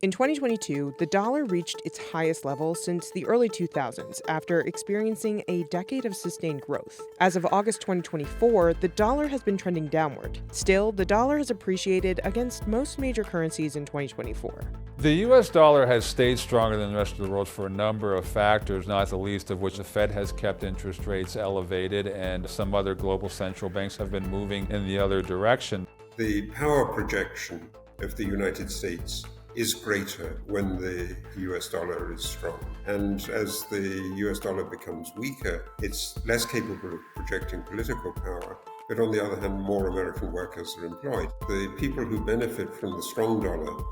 In 2022, the dollar reached its highest level since the early 2000s after experiencing a decade of sustained growth. As of August 2024, the dollar has been trending downward. Still, the dollar has appreciated against most major currencies in 2024. The U.S. dollar has stayed stronger than the rest of the world for a number of factors, not the least of which the Fed has kept interest rates elevated and some other global central banks have been moving in the other direction. The power projection of the United States is greater when the US dollar is strong. And as the US dollar becomes weaker, it's less capable of projecting political power. But on the other hand, more American workers are employed. The people who benefit from the strong dollar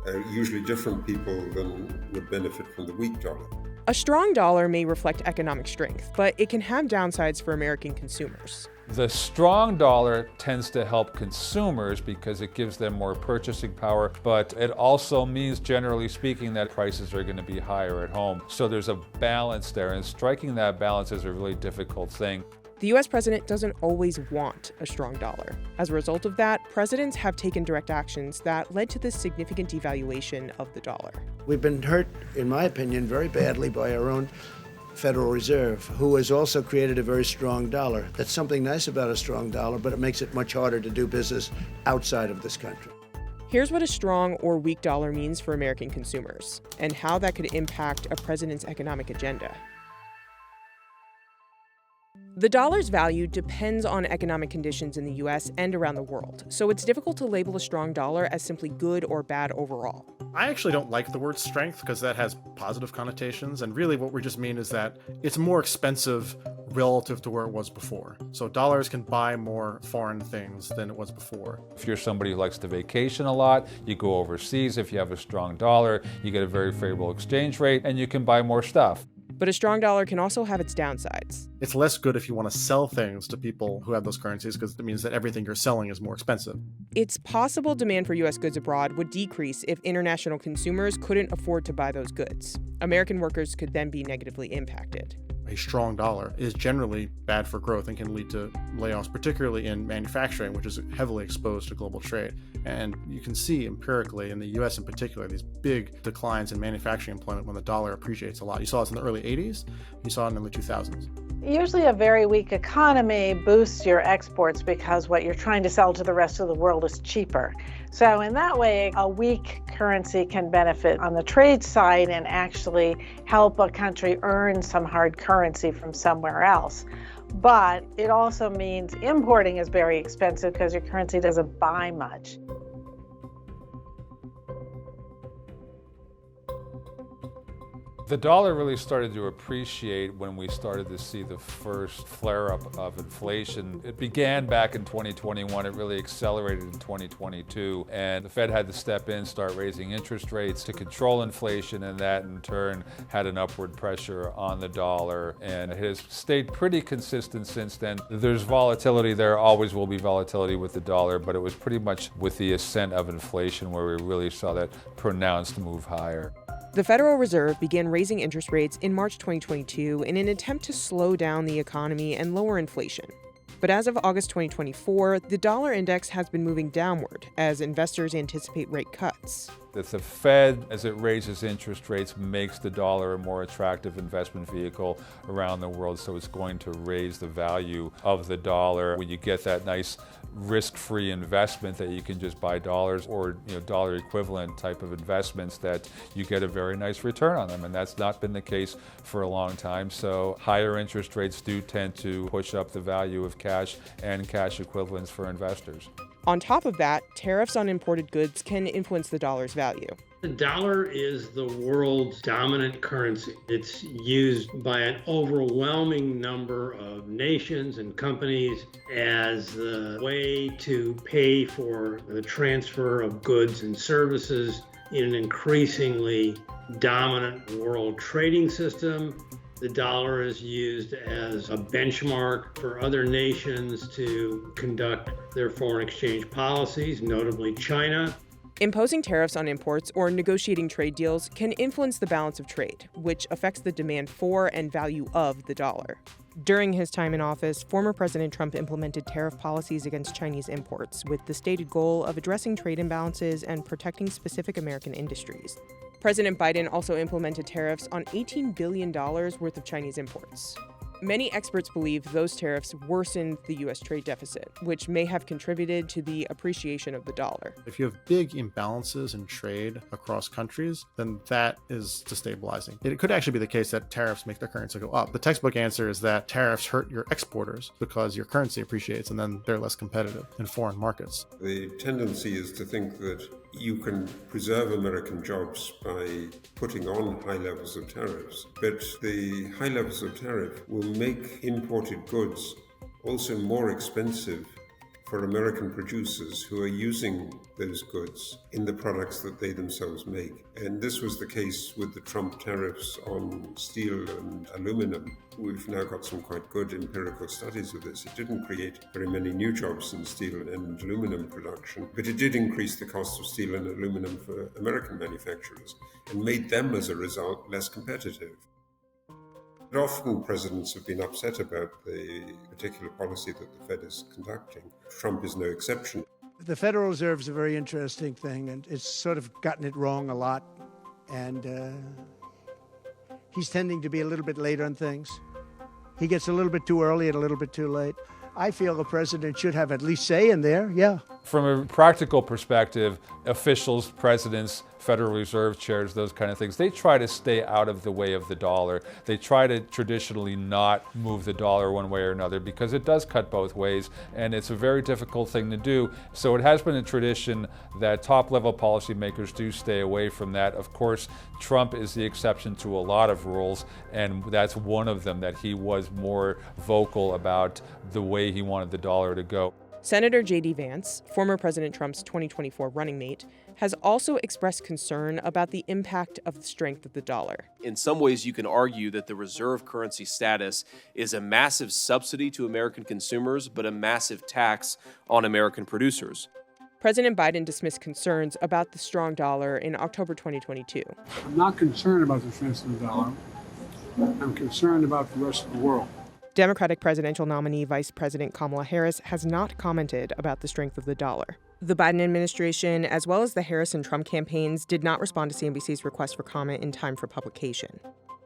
are usually different people than would benefit from the weak dollar. A strong dollar may reflect economic strength, but it can have downsides for American consumers. The strong dollar tends to help consumers because it gives them more purchasing power, but it also means, generally speaking, that prices are going to be higher at home. So there's a balance there, and striking that balance is a really difficult thing. The U.S. president doesn't always want a strong dollar. As a result of that, presidents have taken direct actions that led to this significant devaluation of the dollar. We've been hurt, in my opinion, very badly by our own Federal Reserve, who has also created a very strong dollar. That's something nice about a strong dollar, but it makes it much harder to do business outside of this country. Here's what a strong or weak dollar means for American consumers, and how that could impact a president's economic agenda. The dollar's value depends on economic conditions in the U.S. and around the world, so it's difficult to label a strong dollar as simply good or bad overall. I actually don't like the word strength because that has positive connotations, and really what we just mean is that it's more expensive relative to where it was before. So dollars can buy more foreign things than it was before. If you're somebody who likes to vacation a lot, you go overseas. If you have a strong dollar, you get a very favorable exchange rate and you can buy more stuff. But a strong dollar can also have its downsides. It's less good if you want to sell things to people who have those currencies because it means that everything you're selling is more expensive. It's possible demand for U.S. goods abroad would decrease if international consumers couldn't afford to buy those goods. American workers could then be negatively impacted. A strong dollar is generally bad for growth and can lead to layoffs, particularly in manufacturing, which is heavily exposed to global trade. And you can see empirically in the US in particular, these big declines in manufacturing employment when the dollar appreciates a lot. You saw this in the early 80s, you saw it in the 2000s. Usually a very weak economy boosts your exports because what you're trying to sell to the rest of the world is cheaper. So in that way, a weak currency can benefit on the trade side and actually help a country earn some hard currency from somewhere else. But it also means importing is very expensive because your currency doesn't buy much. The dollar really started to appreciate when we started to see the first flare-up of inflation. It began back in 2021. It really accelerated in 2022. And the Fed had to step in, start raising interest rates to control inflation, and that in turn had an upward pressure on the dollar. And it has stayed pretty consistent since then. There's volatility there, always will be volatility with the dollar, but it was pretty much with the ascent of inflation where we really saw that pronounced move higher. The Federal Reserve began raising interest rates in March 2022 in an attempt to slow down the economy and lower inflation. But as of August 2024, the dollar index has been moving downward as investors anticipate rate cuts. That the Fed, as it raises interest rates, makes the dollar a more attractive investment vehicle around the world, so it's going to raise the value of the dollar. When you get that nice risk-free investment that you can just buy dollars or dollar equivalent type of investments, that you get a very nice return on them, and that's not been the case for a long time. So higher interest rates do tend to push up the value of cash and cash equivalents for investors. On top of that, tariffs on imported goods can influence the dollar's value. The dollar is the world's dominant currency. It's used by an overwhelming number of nations and companies as the way to pay for the transfer of goods and services in an increasingly dominant world trading system. The dollar is used as a benchmark for other nations to conduct their foreign exchange policies, notably China. Imposing tariffs on imports or negotiating trade deals can influence the balance of trade, which affects the demand for and value of the dollar. During his time in office, former President Trump implemented tariff policies against Chinese imports with the stated goal of addressing trade imbalances and protecting specific American industries. President Biden also implemented tariffs on $18 billion worth of Chinese imports. Many experts believe those tariffs worsened the U.S. trade deficit, which may have contributed to the appreciation of the dollar. If you have big imbalances in trade across countries, then that is destabilizing. It could actually be the case that tariffs make the currency go up. The textbook answer is that tariffs hurt your exporters because your currency appreciates and then they're less competitive in foreign markets. The tendency is to think that you can preserve American jobs by putting on high levels of tariffs, but the high levels of tariff will make imported goods also more expensive for American producers who are using those goods in the products that they themselves make. And this was the case with the Trump tariffs on steel and aluminum. We've now got some quite good empirical studies of this. It didn't create very many new jobs in steel and aluminum production, but it did increase the cost of steel and aluminum for American manufacturers and made them, as a result, less competitive. Often presidents have been upset about the particular policy that the Fed is conducting. Trump is no exception. The Federal Reserve is a very interesting thing, and it's sort of gotten it wrong a lot. And he's tending to be a little bit late on things. He gets a little bit too early and a little bit too late. I feel the president should have at least say in there, yeah. From a practical perspective, officials, presidents, Federal Reserve chairs, those kind of things, they try to stay out of the way of the dollar. They try to traditionally not move the dollar one way or another because it does cut both ways and it's a very difficult thing to do. So it has been a tradition that top-level policymakers do stay away from that. Of course, Trump is the exception to a lot of rules, and that's one of them, that he was more vocal about the way he wanted the dollar to go. Senator J.D. Vance, former President Trump's 2024 running mate, has also expressed concern about the impact of the strength of the dollar. In some ways, you can argue that the reserve currency status is a massive subsidy to American consumers, but a massive tax on American producers. President Biden dismissed concerns about the strong dollar in October 2022. I'm not concerned about the strength of the dollar. I'm concerned about the rest of the world. Democratic presidential nominee Vice President Kamala Harris has not commented about the strength of the dollar. The Biden administration, as well as the Harris and Trump campaigns, did not respond to CNBC's request for comment in time for publication.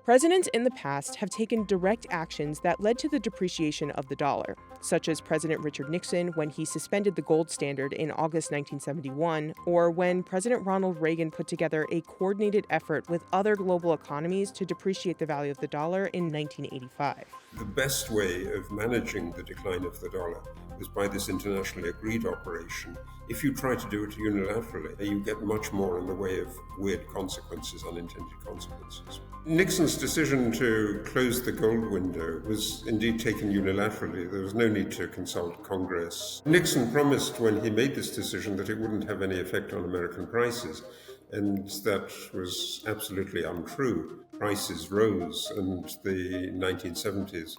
Presidents in the past have taken direct actions that led to the depreciation of the dollar, such as President Richard Nixon when he suspended the gold standard in August 1971, or when President Ronald Reagan put together a coordinated effort with other global economies to depreciate the value of the dollar in 1985. The best way of managing the decline of the dollar was by this internationally agreed operation. If you try to do it unilaterally, you get much more in the way of weird consequences, unintended consequences. Nixon's decision to close the gold window was indeed taken unilaterally. There was no need to consult Congress. Nixon promised when he made this decision that it wouldn't have any effect on American prices, and that was absolutely untrue. Prices rose, and the 1970s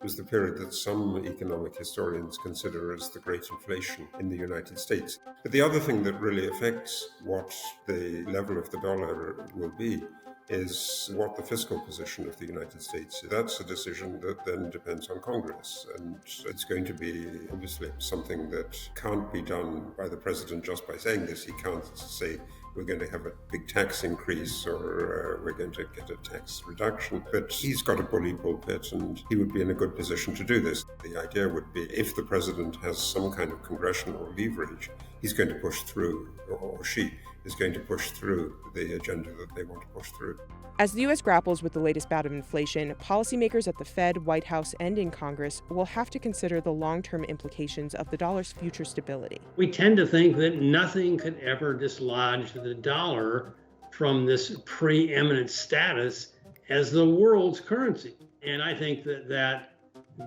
was the period that some economic historians consider as the Great Inflation in the United States. But the other thing that really affects what the level of the dollar will be is what the fiscal position of the United States is. That's a decision that then depends on Congress, and it's going to be obviously something that can't be done by the president just by saying this. He can't say we're going to have a big tax increase or we're going to get a tax reduction, but he's got a bully pulpit and he would be in a good position to do this. The idea would be if the president has some kind of congressional leverage, he's going to push through, or she is going to push through the agenda that they want to push through. As the U.S. grapples with the latest bout of inflation, policymakers at the Fed, White House, and in Congress will have to consider the long-term implications of the dollar's future stability. We tend to think that nothing could ever dislodge the dollar from this preeminent status as the world's currency. And I think that that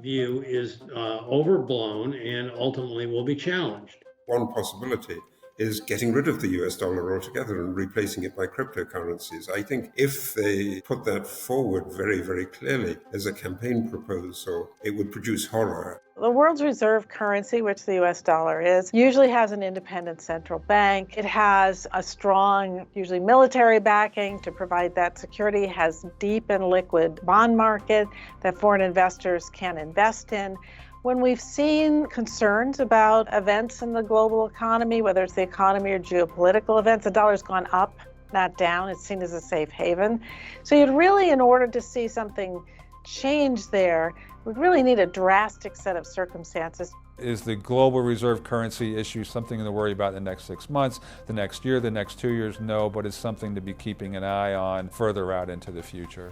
view is overblown and ultimately will be challenged. One possibility is getting rid of the US dollar altogether and replacing it by cryptocurrencies. I think if they put that forward very, very clearly as a campaign proposal, it would produce horror. The world's reserve currency, which the US dollar is, usually has an independent central bank. It has a strong, usually military backing to provide that security, it has deep and liquid bond market that foreign investors can invest in. When we've seen concerns about events in the global economy, whether it's the economy or geopolitical events, the dollar's gone up, not down. It's seen as a safe haven. So you'd really, in order to see something change there, we really need a drastic set of circumstances. Is the global reserve currency issue something to worry about in the next 6 months, the next year, the next 2 years? No, but it's something to be keeping an eye on further out into the future.